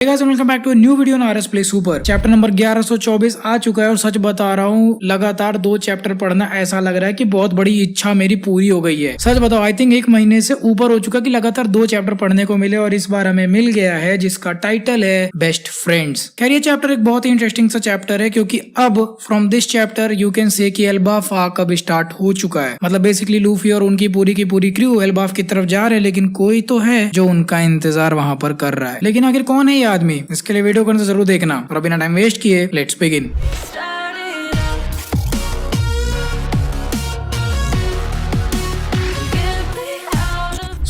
Welcome back to new video on RS play super. Chapter number 1124 आ चुका है और सच बता रहा हूँ लगातार 2 चैप्टर पढ़ना ऐसा लग रहा है कि बहुत बड़ी इच्छा मेरी पूरी हो गई है। सच बताओ आई थिंक 1 महीने से ऊपर हो चुका कि लगातार 2 चैप्टर पढ़ने को मिले और इस बार हमें मिल गया है जिसका टाइटल है बेस्ट फ्रेंड्स। खैर ये चैप्टर एक बहुत ही इंटरेस्टिंग सा चैप्टर है क्योंकि अब from this chapter you can say कि एल्बाफ आर्क अब स्टार्ट हो चुका है। मतलब बेसिकली लूफी और उनकी पूरी क्रू एल्बाफ की तरफ जा रहे हैं, लेकिन कोई तो है जो उनका इंतजार वहां पर कर रहा है। लेकिन आखिर कौन है ये आदमी, इसके लिए वीडियो को जरूर देखना। और बिना टाइम वेस्ट किए लेट्स बिगिन।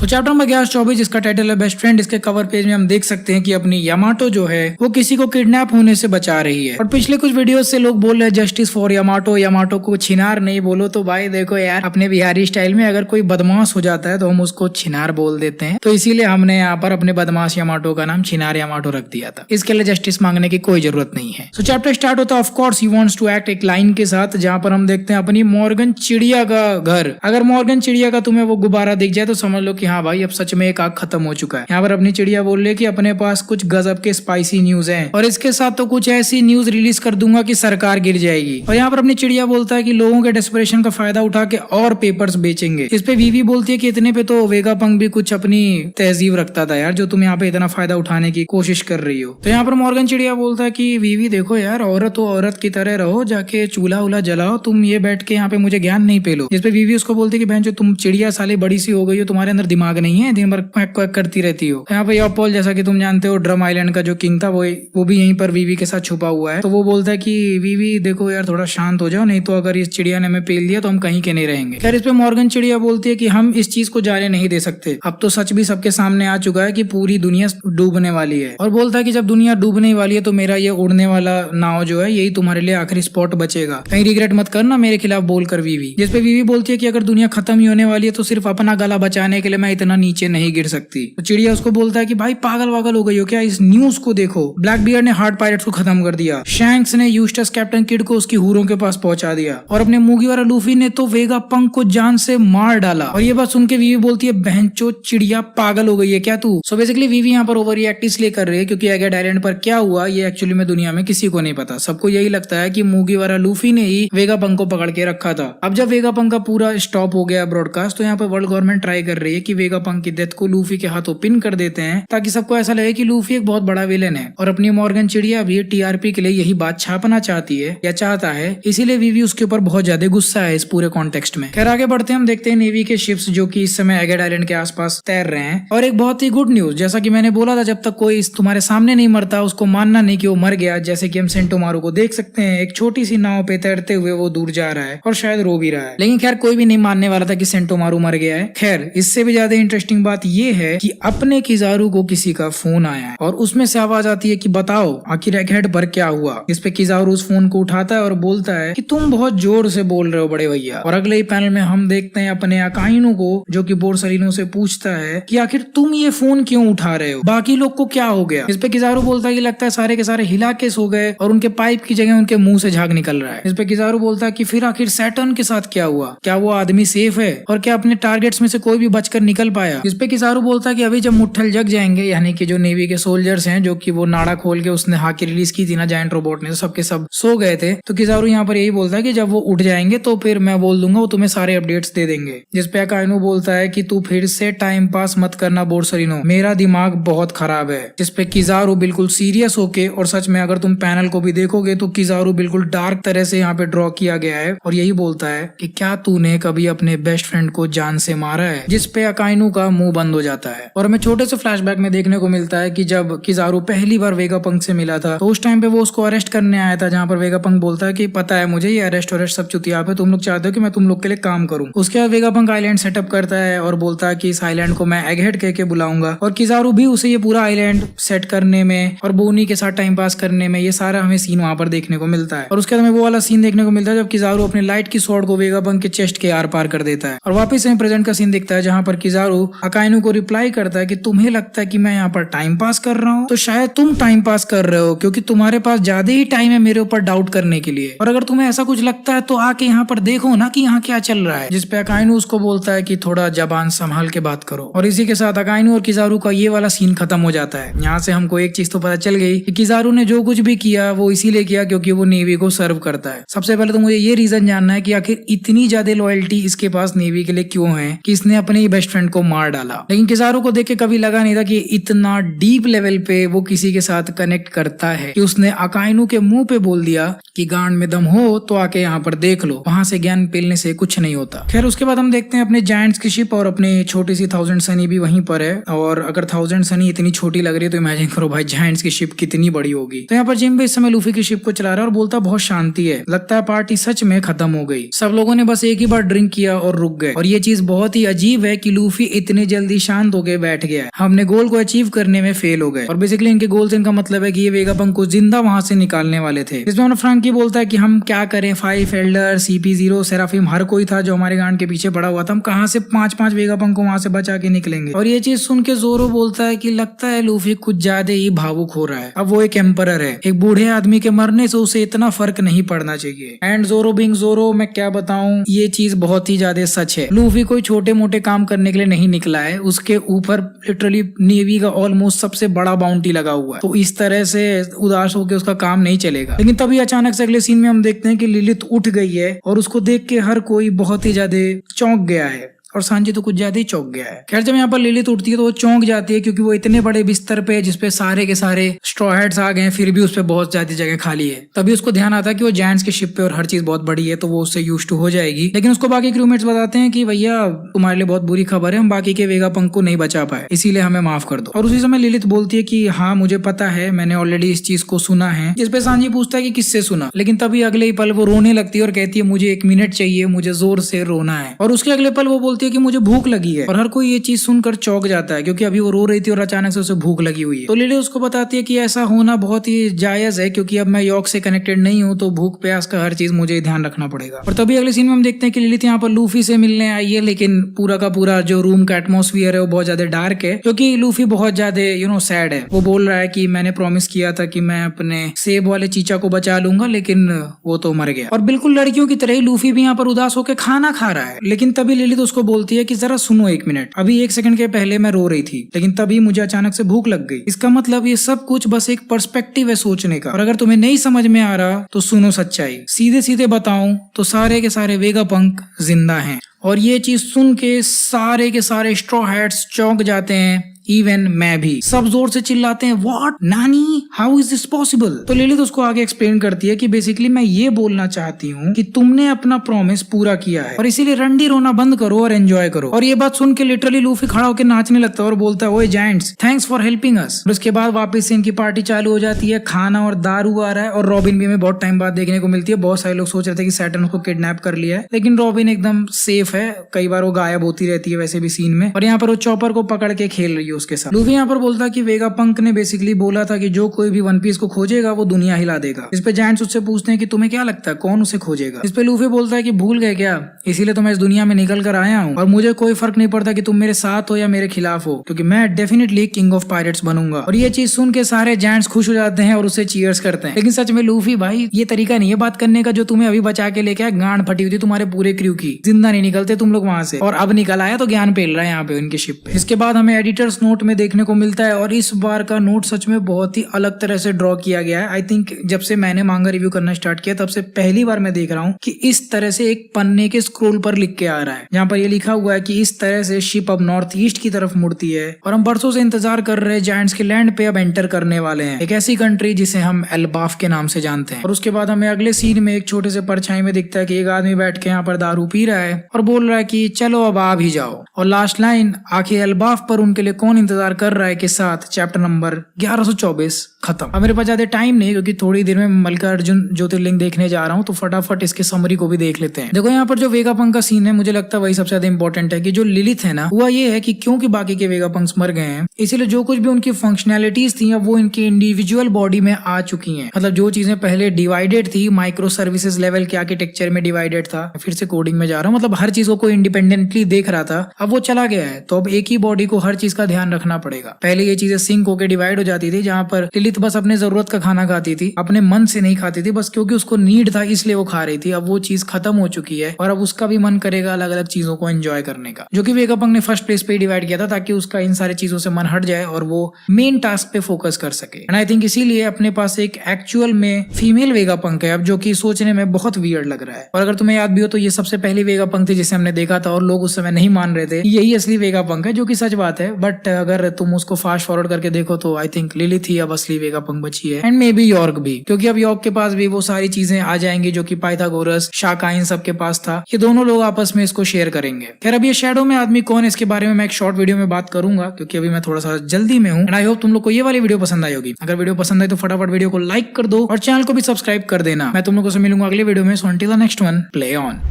चैप्टर नंबर 1124 जिसका टाइटल है बेस्ट फ्रेंड। इसके कवर पेज में हम देख सकते हैं कि अपनी यामाटो जो है वो किसी को किडनैप होने से बचा रही है। और पिछले कुछ वीडियो से लोग बोल रहे हैं जस्टिस फॉर यामाटो, यामाटो को छिनार नहीं बोलो। तो भाई देखो यार, अपने बिहारी स्टाइल में अगर कोई बदमाश हो जाता है तो हम उसको छिनार बोल देते हैं, तो इसीलिए हमने यहाँ पर अपने बदमाश यामाटो का नाम छिनार यामाटो रख दिया था। इसके लिए जस्टिस मांगने की कोई जरूरत नहीं है। सो चैप्टर स्टार्ट होता है of course he wants to act एक लाइन के साथ, जहाँ पर हम देखते हैं अपनी मॉर्गन चिड़िया का घर। अगर मॉर्गन चिड़िया का तुम्हें वो गुब्बारा दिख जाए तो समझ लो कि हाँ भाई अब सच में एक आग खत्म हो चुका है। यहाँ पर अपनी चिड़िया बोल रही है कि अपने पास कुछ गजब के स्पाइसी न्यूज हैं और इसके साथ तो कुछ ऐसी न्यूज रिलीज कर दूंगा कि सरकार गिर जाएगी। और यहाँ पर अपनी चिड़िया बोलता है कि लोगों के डेस्परेशन का फायदा उठा के और पेपर्स बेचेंगे। इस पे वीवी बोलती है कि इतने पे तो वेगापंक भी कुछ अपनी तहजीब रखता था यार, जो तुम यहाँ पे इतना फायदा उठाने की कोशिश कर रही हो। तो यहाँ पर मॉर्गन चिड़िया बोलता है कि वीवी देखो यार, औरत हो औरत की तरह रहो, जाके चूल्हा उल्हा जलाओ, तुम ये बैठ के यहाँ पे मुझे ज्ञान नहीं पेलो। जिस पे वीवी उसको बोलती है कि बहन जो तुम चिड़िया साले बड़ी सी हो गई हो, तुम्हारे अंदर दिमाग नहीं है, दिन भर क्वैक क्वैक करती रहती हो। यहाँ पे यॉपॉल जैसा कि तुम जानते हो ड्रम आइलैंड का जो किंग था वो भी यहीं पर वीवी के साथ छुपा हुआ है। तो वो बोलता है कि वीवी देखो यार थोड़ा शांत हो जाओ, नहीं तो अगर इस चिड़िया ने हमें पेल दिया तो हम कहीं के नहीं रहेंगे। खैर इस पे मॉर्गन चिड़िया बोलती है कि हम इस चीज को जाने नहीं दे सकते, अब तो सच भी सबके सामने आ चुका है कि पूरी दुनिया डूबने वाली है। और बोलता है कि जब दुनिया डूबने वाली है तो मेरा ये उड़ने वाला नाव जो है यही तुम्हारे लिए आखिरी स्पॉट बचेगा, कहीं रिग्रेट मत करना मेरे खिलाफ बोलकर वीवी। जिसपे वीवी बोलती है कि अगर दुनिया खत्म ही होने वाली है तो सिर्फ अपना गला बचाने के लिए मैं इतना नीचे नहीं गिर सकती। तो चिड़िया उसको बोलता है कि भाई पागल वागल हो गई हो क्या, इस न्यूज को देखो, ब्लैक बियर ने हार्ड पायरेट्स को खत्म कर दिया, शैंक्स ने यूस्टस कैप्टन किड को उसकी हूरों के पास पहुंचा दिया, और अपने मूगी वाला लूफी ने तो वेगापंक को जान से मार डाला। और ये बात सुन के वीवी बोलती है बहनचो चिड़िया पागल हो गई है क्या तू। सो बेसिकली वीवी यहाँ पर ओवर रिएक्ट इसलिए कर रही है क्योंकि एगेट आइलैंड पर क्या हुआ ये एक्चुअली में दुनिया में किसी को नहीं पता। सबको यही लगता है कि मूगी वाला लूफी ने ही वेगापंक को पकड़ के रखा था। अब जब वेगापंक का पूरा स्टॉप हो गया ब्रॉडकास्ट, तो यहाँ पर वर्ल्ड गवर्नमेंट ट्राई कर रही है कि वेगापंक की डेथ को लूफी के हाथों पिन कर देते हैं ताकि सबको ऐसा लगे कि लूफी एक बहुत बड़ा विलेन है। और अपनी मॉर्गन चिड़िया भी टीआरपी के लिए यही बात छापना चाहती है या चाहता है, इसीलिए वीवी उसके ऊपर बहुत ज्यादा गुस्सा है इस पूरे कॉन्टेक्स्ट में। खैर आगे बढ़ते हैं, हम देखते हैं नेवी के शिप्स जो कि इस समय एगेट आइलैंड के आसपास तैर रहे हैं। और एक बहुत ही गुड न्यूज, जैसा कि मैंने बोला था जब तक कोई तुम्हारे सामने नहीं मरता उसको मानना नहीं कि वो मर गया। जैसे कि हम सेंटोमारू को देख सकते हैं, एक छोटी सी नाव पे तैरते हुए वो दूर जा रहा है और शायद रो भी रहा है, लेकिन खैर कोई भी नहीं मानने वाला था कि सेंटोमारू मर गया है। खैर इससे भी ज्यादा इंटरेस्टिंग बात ये है कि अपने किजारू को किसी का फोन आया है और उसमें से आवाज आती है कि बताओ आखिर एगहेड पर क्या हुआ। इस पे किजारू उस फोन को उठाता है और बोलता है कि तुम बहुत जोर से बोल रहे हो बड़े भैया। और अगले ही पैनल में हम देखते हैं अपने अकाइनो को जो कि बोरसलिनो से पूछता है कि आखिर तुम ये फोन क्यों उठा रहे हो, बाकी लोग को क्या हो गया। इस पे किजारू बोलता है कि लगता है सारे के सारे हिला के सो गए और उनके पाइप की जगह उनके मुंह से झाग निकल रहा है। इस पे किजारू बोलता है कि फिर आखिर सैटर्न के साथ क्या हुआ, क्या वो आदमी सेफ है और क्या अपने टारगेट्स में से कोई भी बचकर निकल पाया। इस पे किजारू बोलता है कि अभी जब मुट्ठल जग जाएंगे, यानी कि जो नेवी के सोल्जर्स हैं जो कि वो नाड़ा खोल के उसने हाकी रिलीज की थी ना जायंट रोबोट ने, सबके सब सो गए थे। तो किजारू यहाँ पर यही बोलता है कि जब वो उठ जाएंगे तो फिर मैं बोल दूंगा, वो तुम्हें सारे अपडेट्स दे देंगे। जिसपे अकाइनो बोलता है कि तू फिर से टाइम पास मत करना बोरसलिनो, मेरा दिमाग बहुत खराब है। जिसपे किजारू बिल्कुल सीरियस होके, और सच में अगर तुम पैनल को भी देखोगे तो किजारू बिल्कुल डार्क तरह से यहाँ पे ड्रॉ किया गया है और यही बोलता है कि क्या तूने कभी अपने बेस्ट फ्रेंड को जान से मारा है। जिसपे अकाइनो का मुंह बंद हो जाता है और हमें छोटे से फ्लैशबैक में देखने को मिलता है कि जब किजारू पहली बार वेगापंक से मिला था तो उस टाइम पे वो उसको अरेस्ट करने आया था, जहाँ पर वेगापंक बोलता है कि पता है मुझे ये अरेस्ट सब चुतिया पे, तुम लोग चाहते हो कि मैं तुम लोग के लिए काम करूं। उसके बाद वेगापंक आइलैंड सेटअप करता है और बोलता है कि इस आइलैंड को मैं एगहेड कह के बुलाऊंगा। और किजारू भी उसे ये पूरा आइलैंड सेट करने में और बोनी के साथ टाइम पास करने में, ये सारा हमें सीन वहां पर देखने को मिलता है। और उसके बाद हमें वो वाला सीन देखने को मिलता है जब किजारू अपने लाइट की स्वॉर्ड को वेगापंक के चेस्ट के आर पार कर देता है और वापस हमें प्रेजेंट का सीन दिखता है जहाँ पर किजारू अकाइनू को रिप्लाई करता है कि तुम्हें लगता है कि मैं यहाँ पर टाइम पास कर रहा हूँ, तो शायद तुम टाइम पास कर रहे हो क्योंकि तुम्हारे पास ज्यादा ही टाइम है मेरे ऊपर डाउट करने के लिए, और अगर तुम्हें ऐसा कुछ लगता है तो आके यहाँ पर देखो ना कि यहाँ क्या चल रहा है। जिसपे अकाइनू उसको बोलता है कि थोड़ा जबान संभाल के बात करो, और इसी के साथ अकाइनू और किजारू का ये वाला सीन खत्म हो जाता है। यहाँ से हमको एक चीज तो पता चल गई कि किजारू ने जो कुछ भी किया वो इसीलिए किया क्योंकि वो नेवी को सर्व करता है। सबसे पहले तो मुझे ये रीजन जानना है कि आखिर इतनी ज्यादा लॉयल्टी इसके पास नेवी के लिए क्यों है कि इसने अपने ही बेस्ट फ्रेंड को मार डाला। लेकिन किजारू को देख के कभी लगा नहीं था कि इतना डीप लेवल पे वो किसी के साथ कनेक्ट करता है कि उसने अकाइनू के मुंह पे बोल दिया कि गांड में दम हो तो आके यहाँ पर देख लो, वहां से ज्ञान पेलने से कुछ नहीं होता। खैर उसके बाद हम देखते हैं अपने जायंट्स की शिप और अपनी छोटी सी 1000 सनी भी वहीं पर है, और अगर 1000 सनी इतनी छोटी लग रही है तो इमेजिन करो भाई जायंट्स की शिप कितनी बड़ी होगी। तो यहाँ पर जिम्बे इस समय लूफी की शिप को चला रहा है और बोलता बहुत शांति है, लगता है पार्टी सच में खत्म हो गई, सब लोगों ने बस एक ही बार ड्रिंक किया और रुक गए। और ये चीज बहुत ही अजीब है कि लूफी इतने जल्दी शांत होकर बैठ गया है, हमने गोल को अचीव करने में फेल हो गए। और बेसिकली इनके गोल से इनका मतलब है कि ये वेगापंक को जिंदा वहां से निकालने वाले थे। इसमें फ्रैंकी बोलता है कि हम क्या करें, 5 एल्डर, CP0, सेराफिम हर कोई था जो हमारे गांड के पीछे पड़ा हुआ था, हम कहाँ से 5-5 वेगापंक को वहां से बचा के निकलेंगे। और ये चीज सुन के जोरो बोलता है कि लगता है लूफी कुछ ज्यादा ही भावुक हो रहा है, अब वो एक एम्परर है, एक बूढ़े आदमी के मरने से उसे इतना फर्क नहीं पड़ना चाहिए। एंड जोरो बिंग जोरो, मैं क्या बताऊं, ये चीज बहुत ही ज्यादा सच है। लूफी कोई छोटे मोटे काम करने के लिए नहीं निकला है, उसके ऊपर लिटरली नेवी का ऑलमोस्ट सबसे बड़ा बाउंटी लगा हुआ है, तो इस तरह से उदास होकर उसका काम नहीं चलेगा। लेकिन तभी अचानक से अगले सीन में हम देखते हैं कि लिलित उठ गई है और उसको देख के हर कोई बहुत ही ज्यादा चौंक गया है, और सांजी तो कुछ ज्यादा ही चौंक गया है। खैर जब यहाँ पर लिलित उठती है तो वो चौंक जाती है क्योंकि वो इतने बड़े बिस्तर पे जिसपे सारे के सारे स्ट्रॉ हेड्स आ गए हैं फिर भी उस पे बहुत ज्यादा जगह खाली है। तभी उसको ध्यान आता है कि वो जायंट्स के शिप पे और हर चीज बहुत बड़ी है तो वो उससे यूज टू हो जाएगी। लेकिन उसको बाकी क्रूमेट्स बताते हैं कि भैया तुम्हारे लिए बहुत बुरी खबर है, हम बाकी के वेगापंक को नहीं बचा पाए, इसीलिए हमें माफ कर दो। और उसी समय लिलित बोलती है कि हाँ मुझे पता है, मैंने ऑलरेडी इस चीज को सुना है। जिसपे सांजी पूछता है कि किससे सुना, लेकिन तभी अगले ही पल वो रोने लगती है और कहती है मुझे 1 मिनट चाहिए, मुझे जोर से रोना है। और उसके अगले पल वो बोलती है कि मुझे भूख लगी है, और हर कोई ये चीज सुनकर चौंक जाता है क्योंकि अभी वो रो रही थी और अचानक से उसे भूख लगी हुई है। तो लिली उसको बताती है कि ऐसा होना बहुत ही जायज है क्योंकि अब मैं यॉर्क से कनेक्टेड नहीं हूँ, तो भूख प्यास का हर चीज मुझे ध्यान रखना पड़ेगा। और तभी अगले सीन में हम देखते हैं कि लिलित यहाँ पर लूफी से मिलने आई है, लेकिन पूरा का पूरा जो रूम का एटमोस्फियर है वो बहुत ज्यादा डार्क है क्योंकि लूफी बहुत ज्यादा सैड है। वो बोल रहा है कि मैंने प्रॉमिस किया था कि मैं अपने सेब वाले चीचा को बचा लूंगा, लेकिन वो तो मर गया। और बिल्कुल लड़कियों की तरह ही लूफी भी यहाँ पर उदास होकर खाना खा रहा है। लेकिन तभी लिलित उसको बोलती है कि जरा सुनो 1 मिनट, अभी 1 सेकंड के पहले मैं रो रही थी लेकिन तभी मुझे अचानक से भूख लग गई। इसका मतलब ये सब कुछ बस एक पर्सपेक्टिव है सोचने का, और अगर तुम्हें नहीं समझ में आ रहा तो सुनो सच्चाई। सीधे सीधे बताऊं तो सारे के सारे वेगापंक जिंदा हैं। और ये चीज सुन के सारे के सारे स्ट्रॉ हैट्स चौंक जाते हैं, इवन मैं भी। सब जोर से चिल्लाते हैं व्हाट नानी, हाउ इज दिस पॉसिबल। तो लिलित उसको आगे एक्सप्लेन करती है कि बेसिकली मैं ये बोलना चाहती हूँ कि तुमने अपना प्रॉमिस पूरा किया है और इसीलिए रंडी रोना बंद करो और एंजॉय करो। और ये बात सुन के लिटरली लूफी खड़ा होकर नाचने लगता है और बोलता है ओए giants, thanks for helping us. और उसके बाद वापस से इनकी पार्टी चालू हो जाती है, खाना और दारू आ रहा है, और रॉबिन भी हमें बहुत टाइम बाद देखने को मिलती है। बहुत सारे लोग सोच रहे थे कि सैटर्न उसको किडनैप कर लिया है, लेकिन रॉबिन एकदम सेफ है, कई बार वो गायब होती रहती है वैसे भी सीन में। और यहाँ पर वो चॉपर को पकड़ के खेल रही है उसके साथ। लूफी यहाँ पर बोलता कि वेगापंक ने बेसिकली बोला था कि जो कोई भी वन पीस को खोजेगा वो दुनिया हिला देगा। इस पे जायंट्स उससे पूछते हैं कि तुम्हें क्या लगता है कौन उसे खोजेगा। इस पे लूफी बोलता है कि भूल गए क्या, इसीलिए तो मैं इस दुनिया में निकल कर आया हूँ और मुझे कोई फर्क नहीं पड़ता कि तुम मेरे साथ हो या मेरे खिलाफ हो, क्योंकि मैं डेफिनेटली किंग ऑफ पायरेट्स बनूंगा। और ये चीज सुन के सारे जायंट्स खुश हो जाते हैं और उससे चीयर्स करते हैं। लेकिन सच में लूफी भाई ये तरीका नहीं है बात करने का जो तुम्हें अभी बचा के लेके आया, गांड फटी हुई थी तुम्हारे पूरे क्रू की, जिंदा नहीं निकलते तुम लोग वहां से, और अब निकल आया तो ज्ञान पेल रहा है यहाँ पे उनकी शिप पे। इसके बाद हमें एडिटर्स नोट में देखने को मिलता है, और इस बार का नोट सच में बहुत ही अलग तरह से ड्रॉ किया गया है। आई थिंक जब से मैंने मांगा रिव्यू करना स्टार्ट किया तब से पहली बार मैं देख रहा हूँ कि इस तरह से एक पन्ने के स्क्रोल पर लिख के आ रहा है, जहाँ पर ये लिखा हुआ है कि इस तरह से शिप अब नॉर्थ ईस्ट की तरफ मुड़ती है और हम बरसों से इंतजार कर रहे हैं जायंट्स के लैंड पे अब एंटर करने वाले हैं, एक ऐसी कंट्री जिसे हम एल्बाफ के नाम से जानते हैं। और उसके बाद हमें अगले सीन में एक छोटे से परछाई में दिखता है कि एक आदमी बैठ के यहाँ पर दारू पी रहा है और बोल रहा है कि चलो अब आ भी जाओ। और लास्ट लाइन, आखिर एल्बाफ पर उनके लिए कौन इंतजार कर रहा है के साथ चैप्टर नंबर 1124 खत्म। अब मेरे पास ज्यादा टाइम नहीं क्योंकि थोड़ी देर में मल्लिकार्जुन ज्योतिर्लिंग देखने जा रहा हूँ, तो फटाफट इसके समरी को भी देख लेते हैं। देखो यहाँ पर जो वेगापंक का सीन है, मुझे लगता है वही सबसे ज्यादा इंपॉर्टेंट है कि जो लिलिथ है ना, हुआ ये है कि क्योंकि बाकी के वेगापंक्स मर गए हैं, इसीलिए जो कुछ भी उनकी फंक्शनैलिटीज थी अब वो इनके इंडिविजुअल बॉडी में आ चुकी हैं। मतलब जो चीजें पहले डिवाइडेड थी, माइक्रो सर्विसेज लेवल के आर्किटेक्चर में डिवाइडेड था, फिर से कोडिंग में जा रहा हूँ, मतलब हर चीज को इंडिपेंडेंटली देख रहा था, अब वो चला गया है। तो अब एक ही बॉडी को हर चीज का ध्यान रखना पड़ेगा। पहले ये चीजें सिंक होकर डिवाइड हो जाती थी, जहाँ पर लिलिथ बस अपने जरूरत का खाना खाती थी, अपने मन से नहीं खाती थी, बस क्योंकि उसको नीड था इसलिए वो खा रही थी। अब वो चीज खत्म हो चुकी है और अब उसका भी मन करेगा अलग अलग चीजों को एंजॉय करने का, जो कि वेगापंक ने फर्स्ट प्लेस पे डिवाइड किया था ताकि उसका इन सारी चीजों से मन हट जाए और वो मेन टास्क पे फोकस कर सके। एंड आई थिंक इसीलिए अपने पास एक एक्चुअल में फीमेल वेगापंक है अब, जो कि सोचने में बहुत वियर्ड लग रहा है। और अगर तुम्हें याद भी हो तो ये सबसे पहली वेगापंक थी जिसे हमने देखा था और लोग उस समय नहीं मान रहे थे यही असली वेगापंक है, जो कि सच बात है। बट अगर तुम उसको फास्ट फॉरवर्ड करके देखो तो आई थिंक लिलिथ ही अब असली वेगापंक बची है, एंड मे बी यॉर्क भी, क्योंकि अब यॉर्क के पास भी वो सारी चीजें आ जाएंगी जो कि पाइथागोरस, शाकाइन सबके पास था। ये दोनों लोग आपस में इसको शेयर करेंगे। खैर अब ये शैडो में आदमी कौन है इसके बारे में मैं एक शॉर्ट वीडियो में बात करूंगा, क्योंकि अभी मैं थोड़ा सा जल्दी में हूँ। एंड आई होप तुम लोग को ये वाली वीडियो पसंद आई होगी। अगर वीडियो पसंद आई तो फटाफट वीडियो को लाइक कर दो और चैनल को भी सब्सक्राइब कर देना। मैं तुम लोगों से मिलूंगा अगले वीडियो में। So until the next one, play on.